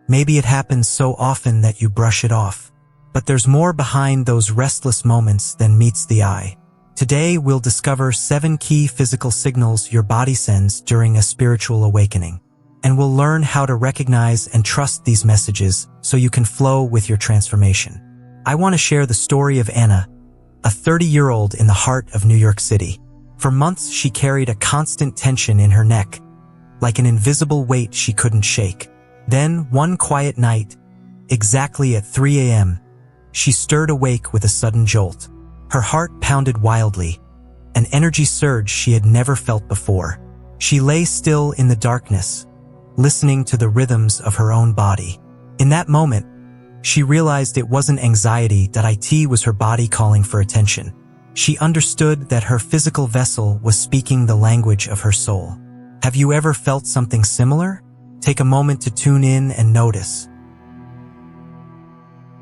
Maybe it happens so often that you brush it off. But there's more behind those restless moments than meets the eye. Today, we'll discover 7 key physical signals your body sends during a spiritual awakening. And we'll learn how to recognize and trust these messages so you can flow with your transformation. I want to share the story of Anna, a 30-year-old in the heart of New York City. For months, she carried a constant tension in her neck, like an invisible weight she couldn't shake. Then, one quiet night, exactly at 3 a.m., she stirred awake with a sudden jolt. Her heart pounded wildly, an energy surge she had never felt before. She lay still in the darkness, listening to the rhythms of her own body. In that moment, she realized it wasn't anxiety, that it was her body calling for attention. She understood that her physical vessel was speaking the language of her soul. Have you ever felt something similar? Take a moment to tune in and notice.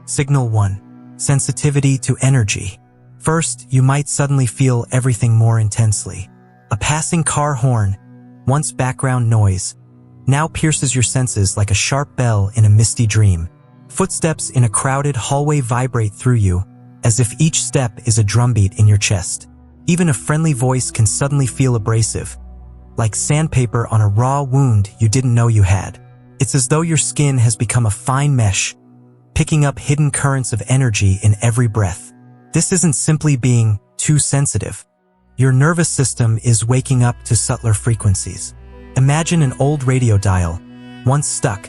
Signal 1. Sensitivity to energy. First, you might suddenly feel everything more intensely. A passing car horn, once background noise, now pierces your senses like a sharp bell in a misty dream. Footsteps in a crowded hallway vibrate through you, as if each step is a drumbeat in your chest. Even a friendly voice can suddenly feel abrasive, like sandpaper on a raw wound you didn't know you had. It's as though your skin has become a fine mesh, picking up hidden currents of energy in every breath. This isn't simply being too sensitive. Your nervous system is waking up to subtler frequencies. Imagine an old radio dial, once stuck,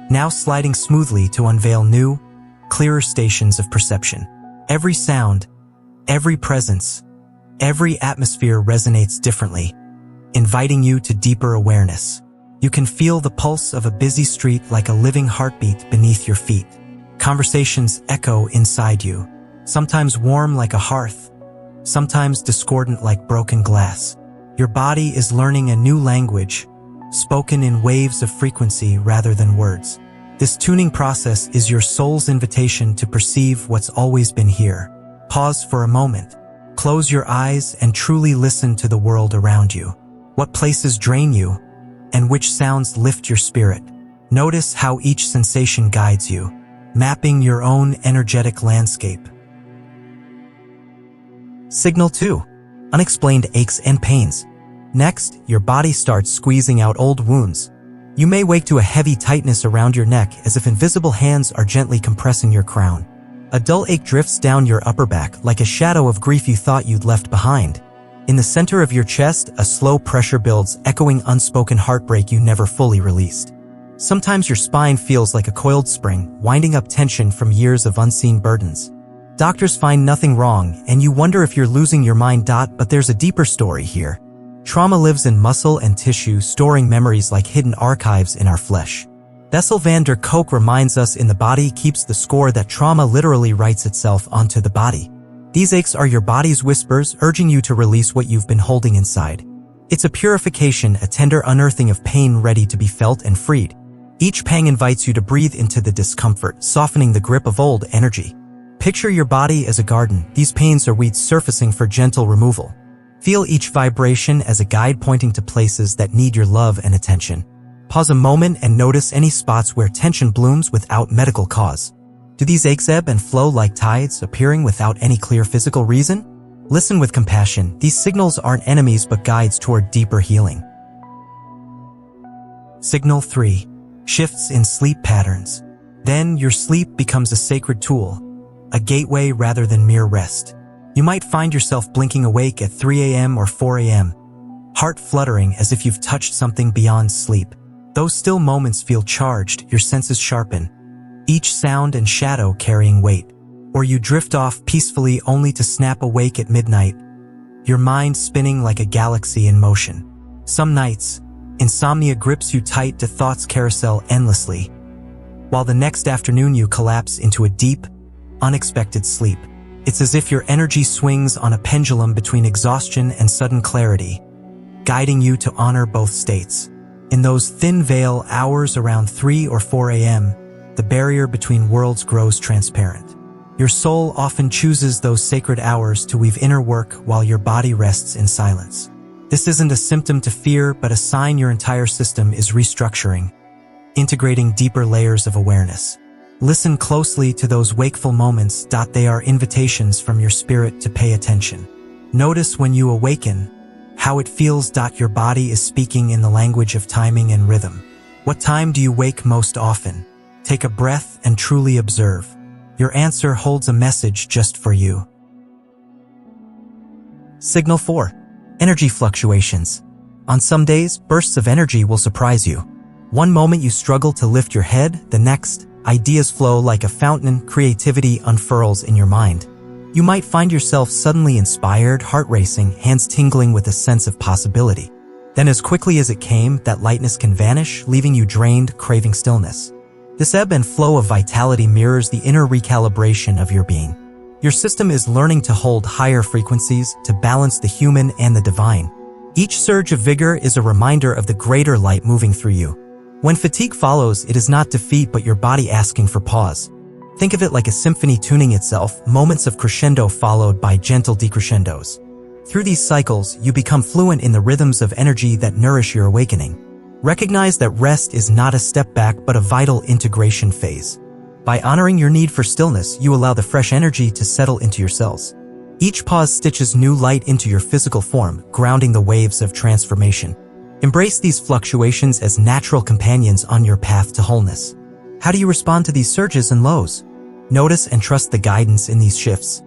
now sliding smoothly to unveil new, clearer stations of perception. Every sound, every presence, every atmosphere resonates differently, inviting you to deeper awareness. You can feel the pulse of a busy street like a living heartbeat beneath your feet. Conversations echo inside you, sometimes warm like a hearth, sometimes discordant like broken glass. Your body is learning a new language, spoken in waves of frequency rather than words. This tuning process is your soul's invitation to perceive what's always been here. Pause for a moment. Close your eyes and truly listen to the world around you. What places drain you, and which sounds lift your spirit. Notice how each sensation guides you, mapping your own energetic landscape. Signal 2. Unexplained aches and pains. Next, your body starts squeezing out old wounds. You may wake to a heavy tightness around your neck as if invisible hands are gently compressing your crown. A dull ache drifts down your upper back like a shadow of grief you thought you'd left behind. In the center of your chest, a slow pressure builds, echoing unspoken heartbreak you never fully released. Sometimes your spine feels like a coiled spring, winding up tension from years of unseen burdens. Doctors find nothing wrong, and you wonder if you're losing your mind. But there's a deeper story here. Trauma lives in muscle and tissue, storing memories like hidden archives in our flesh. Bessel van der Kolk reminds us, in the body keeps the score, that trauma literally writes itself onto the body. These aches are your body's whispers, urging you to release what you've been holding inside. It's a purification, a tender unearthing of pain ready to be felt and freed. Each pang invites you to breathe into the discomfort, softening the grip of old energy. Picture your body as a garden. These pains are weeds surfacing for gentle removal. Feel each vibration as a guide pointing to places that need your love and attention. Pause a moment and notice any spots where tension blooms without medical cause. Do these aches ebb and flow like tides, appearing without any clear physical reason? Listen with compassion. These signals aren't enemies but guides toward deeper healing. Signal 3. Shifts in sleep patterns. Then your sleep becomes a sacred tool, a gateway rather than mere rest. You might find yourself blinking awake at 3 a.m. or 4 a.m., heart fluttering as if you've touched something beyond sleep. Those still moments feel charged, your senses sharpen, each sound and shadow carrying weight. Or you drift off peacefully only to snap awake at midnight, your mind spinning like a galaxy in motion. Some nights, insomnia grips you tight to thoughts carousel endlessly, while the next afternoon you collapse into a deep, unexpected sleep. It's as if your energy swings on a pendulum between exhaustion and sudden clarity, guiding you to honor both states. In those thin veil hours around 3 or 4 a.m., the barrier between worlds grows transparent. Your soul often chooses those sacred hours to weave inner work while your body rests in silence. This isn't a symptom to fear, but a sign your entire system is restructuring, integrating deeper layers of awareness. Listen closely to those wakeful moments. They are invitations from your spirit to pay attention. Notice when you awaken, how it feels. Your body is speaking in the language of timing and rhythm. What time do you wake most often? Take a breath and truly observe. Your answer holds a message just for you. Signal 4. Energy fluctuations. On some days, bursts of energy will surprise you. One moment you struggle to lift your head, the next, ideas flow like a fountain, creativity unfurls in your mind. You might find yourself suddenly inspired, heart racing, hands tingling with a sense of possibility. Then as quickly as it came, that lightness can vanish, leaving you drained, craving stillness. This ebb and flow of vitality mirrors the inner recalibration of your being. Your system is learning to hold higher frequencies, to balance the human and the divine. Each surge of vigor is a reminder of the greater light moving through you. When fatigue follows, it is not defeat but your body asking for pause. Think of it like a symphony tuning itself, moments of crescendo followed by gentle decrescendos. Through these cycles, you become fluent in the rhythms of energy that nourish your awakening. Recognize that rest is not a step back but a vital integration phase. By honoring your need for stillness, you allow the fresh energy to settle into your cells. Each pause stitches new light into your physical form, grounding the waves of transformation. Embrace these fluctuations as natural companions on your path to wholeness. How do you respond to these surges and lows? Notice and trust the guidance in these shifts.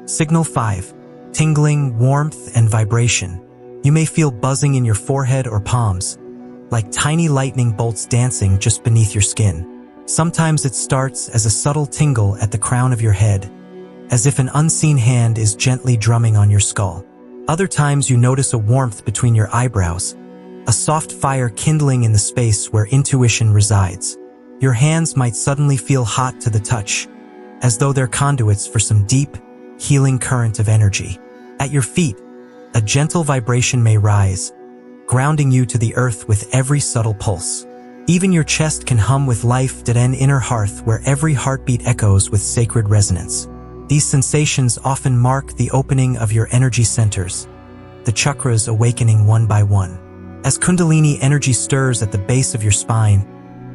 Signal 5. Tingling, warmth, and vibration. You may feel buzzing in your forehead or palms, like tiny lightning bolts dancing just beneath your skin. Sometimes it starts as a subtle tingle at the crown of your head, as if an unseen hand is gently drumming on your skull. Other times you notice a warmth between your eyebrows, a soft fire kindling in the space where intuition resides. Your hands might suddenly feel hot to the touch, as though they're conduits for some deep, healing current of energy. At your feet, a gentle vibration may rise, grounding you to the earth with every subtle pulse. Even your chest can hum with life, an inner hearth where every heartbeat echoes with sacred resonance. These sensations often mark the opening of your energy centers, the chakras awakening one by one. As Kundalini energy stirs at the base of your spine,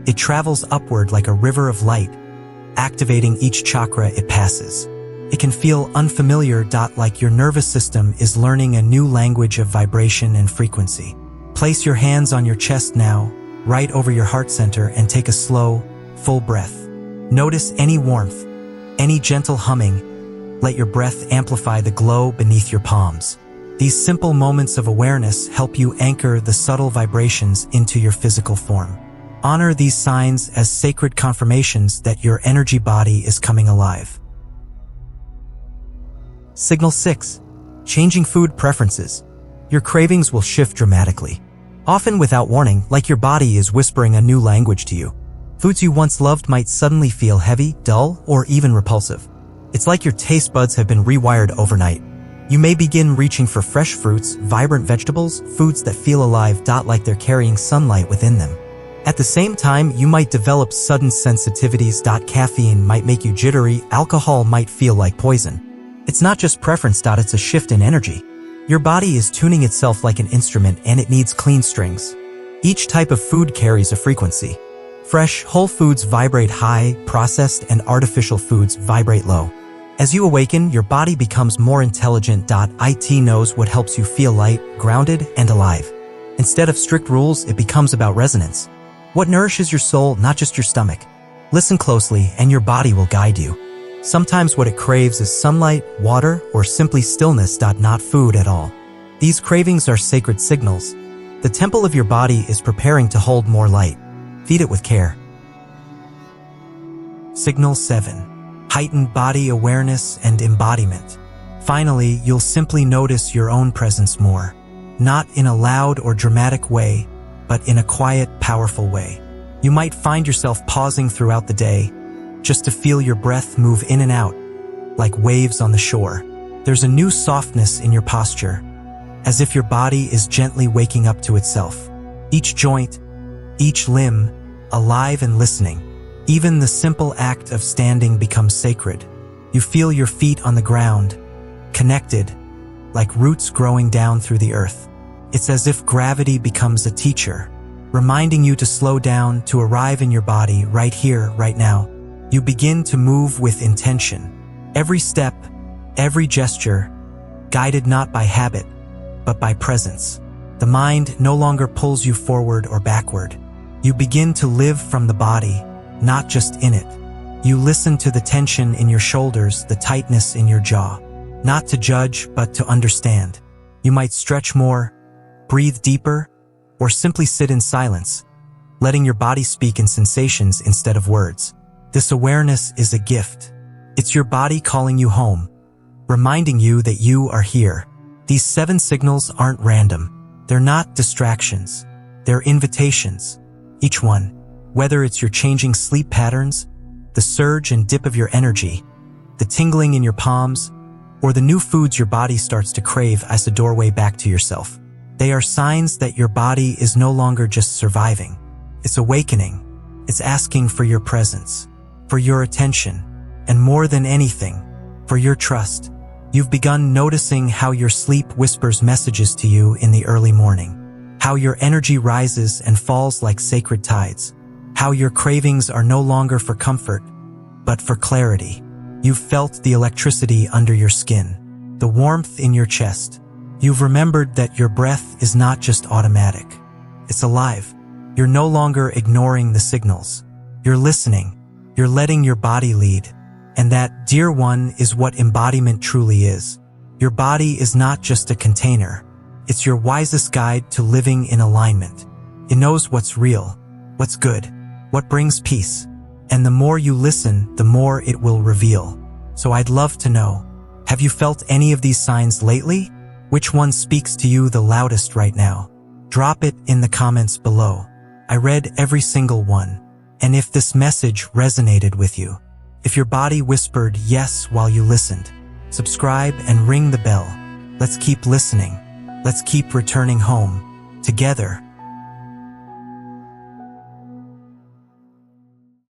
it travels upward like a river of light, activating each chakra it passes. It can feel unfamiliar, like your nervous system is learning a new language of vibration and frequency. Place your hands on your chest now, right over your heart center, and take a slow, full breath. Notice any warmth, any gentle humming. Let your breath amplify the glow beneath your palms. These simple moments of awareness help you anchor the subtle vibrations into your physical form. Honor these signs as sacred confirmations that your energy body is coming alive. Signal 6. Changing food preferences. Your cravings will shift dramatically, often without warning, like your body is whispering a new language to you. Foods you once loved might suddenly feel heavy, dull, or even repulsive. It's like your taste buds have been rewired overnight. You may begin reaching for fresh fruits, vibrant vegetables, foods that feel alive, like they're carrying sunlight within them. At the same time, you might develop sudden sensitivities. Caffeine might make you jittery, alcohol might feel like poison. It's not just preference, it's a shift in energy. Your body is tuning itself like an instrument and it needs clean strings. Each type of food carries a frequency. Fresh, whole foods vibrate high, processed and artificial foods vibrate low. As you awaken, your body becomes more intelligent. It knows what helps you feel light, grounded, and alive. Instead of strict rules, it becomes about resonance. What nourishes your soul, not just your stomach. Listen closely and your body will guide you. Sometimes what it craves is sunlight, water, or simply stillness, not food at all. These cravings are sacred signals. The temple of your body is preparing to hold more light. Feed it with care. Signal 7. Heightened body awareness and embodiment. Finally, you'll simply notice your own presence more. Not in a loud or dramatic way, but in a quiet, powerful way. You might find yourself pausing throughout the day, just to feel your breath move in and out, like waves on the shore. There's a new softness in your posture, as if your body is gently waking up to itself. Each joint, each limb, alive and listening. Even the simple act of standing becomes sacred. You feel your feet on the ground, connected, like roots growing down through the earth. It's as if gravity becomes a teacher, reminding you to slow down, to arrive in your body right here, right now. You begin to move with intention. Every step, every gesture, guided not by habit, but by presence. The mind no longer pulls you forward or backward. You begin to live from the body, not just in it. You listen to the tension in your shoulders, the tightness in your jaw. Not to judge, but to understand. You might stretch more, breathe deeper, or simply sit in silence, letting your body speak in sensations instead of words. This awareness is a gift. It's your body calling you home, reminding you that you are here. These 7 signals aren't random. They're not distractions. They're invitations. Each one, whether it's your changing sleep patterns, the surge and dip of your energy, the tingling in your palms, or the new foods your body starts to crave as a doorway back to yourself. They are signs that your body is no longer just surviving. It's awakening. It's asking for your presence, for your attention, and more than anything, for your trust. You've begun noticing how your sleep whispers messages to you in the early morning, how your energy rises and falls like sacred tides, how your cravings are no longer for comfort, but for clarity. You've felt the electricity under your skin, the warmth in your chest. You've remembered that your breath is not just automatic. It's alive. You're no longer ignoring the signals. You're listening. You're letting your body lead. And that, dear one, is what embodiment truly is. Your body is not just a container. It's your wisest guide to living in alignment. It knows what's real, what's good, what brings peace. And the more you listen, the more it will reveal. So I'd love to know, have you felt any of these signs lately? Which one speaks to you the loudest right now? Drop it in the comments below. I read every single one. And if this message resonated with you, if your body whispered yes while you listened, subscribe and ring the bell. Let's keep listening. Let's keep returning home together.